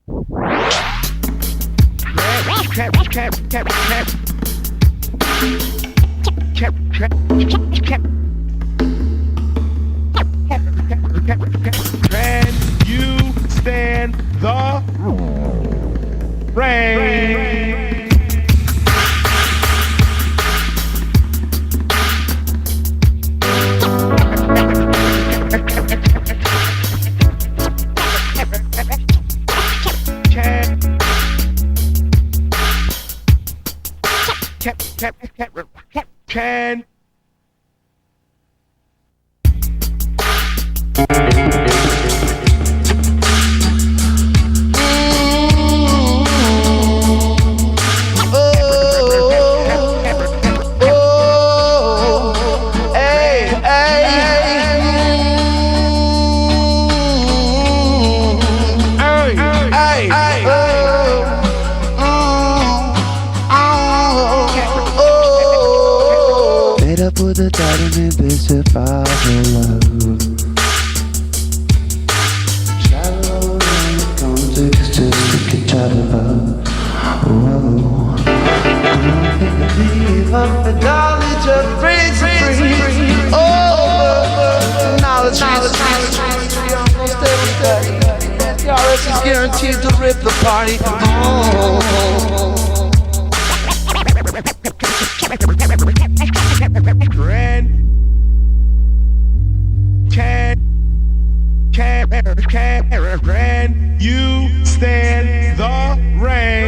Can you stand the rain? Can Made up with a diamond, this if I love. Shallow in the context, just to travel out. Whoa. I'm leave up the knowledge of free. Oh, knowledge, almost everybody. The RS is guaranteed to rip the party. Oh. Can you stand the rain?